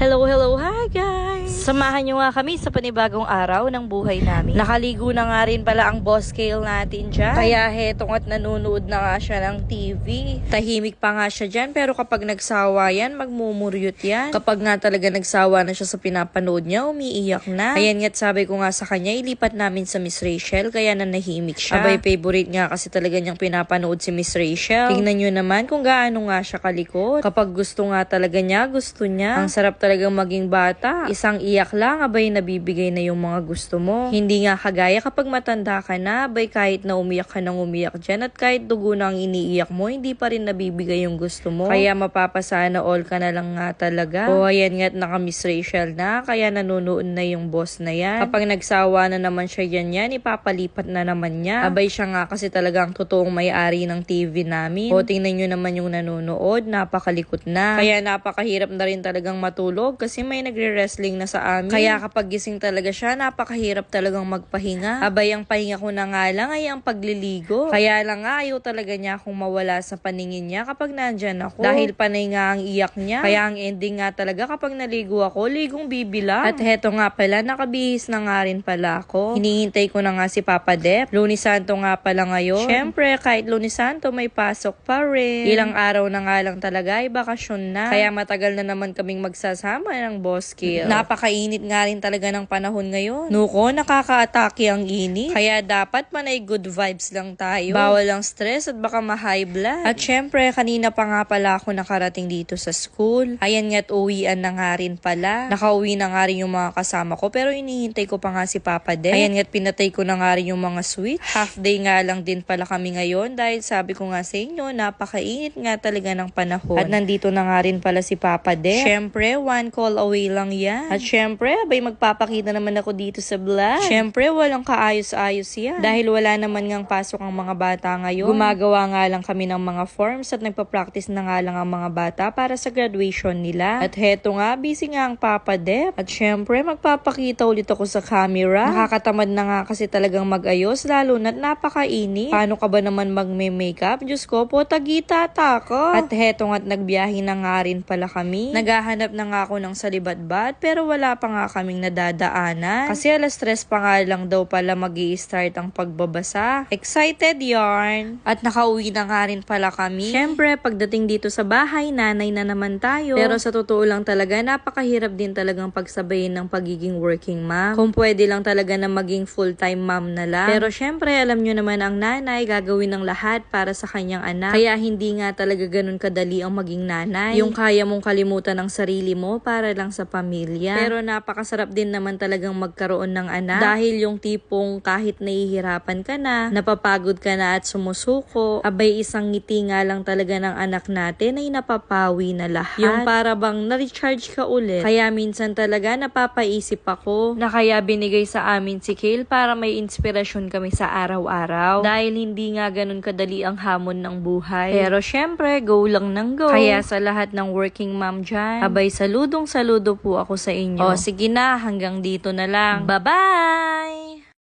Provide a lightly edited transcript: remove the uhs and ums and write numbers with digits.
Hello, hello, hi guys! Samahan nyo nga kami sa panibagong araw ng buhay namin. Nakaligo na nga rin pala ang boss scale natin dyan. Kaya hetong at nanonood na nga siya ng TV. Tahimik pa nga siya dyan, pero kapag nagsawa yan, magmumuryot yan. Kapag nga talaga nagsawa na siya sa pinapanood niya, umiiyak na. Ayan nga't sabi ko nga sa kanya, ilipat namin sa Miss Rachel, kaya nanahimik siya. Abay, favorite nga kasi talaga niyang pinapanood si Miss Rachel. Tingnan nyo naman kung gaano nga siya kalikot. Kapag gusto nga talaga niya, gusto niya. Ang sarap talagang maging bata. Isang iyak lang, abay nabibigay na yung mga gusto mo. Hindi nga kagaya kapag matanda ka na, abay kahit na umiyak ka nang umiyak dyan at kahit dugo na ang iniiyak mo, hindi pa rin nabibigay yung gusto mo. Kaya mapapasana all ka na lang nga talaga. O ayan nga't naka Miss Rachel na, kaya nanonood na yung boss na yan. Kapag nagsawa na naman siya yan, ipapalipat na naman niya. Abay siya nga kasi talagang totoong may-ari ng TV namin. O tingnan nyo naman yung nanonood, napakalikot na. Kaya napakahirap na rin talagang matulog kasi may nagre-wrestling na sa amin. Kaya kapag gising talaga siya, napakahirap talagang magpahinga. Abay, ang pahinga ko na nga lang ay ang pagliligo. Kaya lang nga, ayaw talaga niya akong mawala sa paningin niya kapag nandyan ako. Dahil panay nga ang iyak niya. Kaya ang ending nga talaga kapag naligo ako, ligong bibila. At heto nga pala, nakabihis na nga rin pala ako. Hinihintay ko na nga si Papa Dep. Lunes Santo nga pala ngayon. Syempre, kahit Lunes Santo, may pasok pa rin. Ilang araw na nga lang talaga, ay bakasyon na. Kaya matagal na naman kaming magsasama ng boss kill. Napakainit nga rin talaga ng panahon ngayon. Nuko, nakaka-atake ang init. Kaya dapat manay good vibes lang tayo. Bawal ang stress at baka ma-high blood. At syempre, kanina pa nga pala ako nakarating dito sa school. Ayan nga't uwian na nga rin pala. Nakauwi na nga rin yung mga kasama ko, pero inihintay ko pa nga si Papa De. Ayan nga't pinatay ko na nga rin yung mga switch. Half day nga lang din pala kami ngayon dahil sabi ko nga sa inyo, napakainit nga talaga ng panahon. At nandito na nga rin pala si Papa De. Syempre, one call away lang yan. At syempre, abay magpapakita naman ako dito sa vlog. Syempre, walang kaayos-ayos yan. Dahil wala naman ngang pasok ang mga bata ngayon. Gumagawa nga lang kami ng mga forms at nagpa-practice na nga lang ang mga bata para sa graduation nila. At heto nga, busy nga ang Papa Dep. At syempre, magpapakita ulit ako sa camera. Nakakatamad na nga kasi talagang mag-ayos, lalo na't napakainit. Paano ka ba naman magme-makeup? Diyos ko po, tagita ako. At heto nga't nagbiyahe na nga rin pala kami. Naghahanap na nga ako ng salibadbad, pero wala pa nga kaming nadadaanan. Kasi alas 3 pa nga lang daw pala mag-i-start ang pagbabasa. Excited yarn! At nakauwi na nga rin pala kami. Syempre, pagdating dito sa bahay, nanay na naman tayo. Pero sa totoo lang talaga, napakahirap din talagang pagsabayin ng pagiging working mom. Kung pwede lang talaga na maging full-time mom na lang. Pero syempre, alam nyo naman ang nanay, gagawin ng lahat para sa kanyang anak. Kaya hindi nga talaga ganun kadali ang maging nanay. Yung kaya mong kalimutan ang sarili mo para lang sa pamilya. Pero napakasarap din naman talagang magkaroon ng anak. Dahil yung tipong kahit nahihirapan ka na, napapagod ka na at sumusuko, abay isang ngiti nga lang talaga ng anak natin ay napapawi na lahat. Yung para bang na-recharge ka ulit. Kaya minsan talaga napapaisip ako na kaya binigay sa amin si Kale para may inspirasyon kami sa araw-araw. Dahil hindi nga ganun kadali ang hamon ng buhay. Pero syempre, go lang ng go. Kaya sa lahat ng working mom dyan, abay saludong saludo po ako sa inyo. O sige na, hanggang dito na lang. Bye-bye!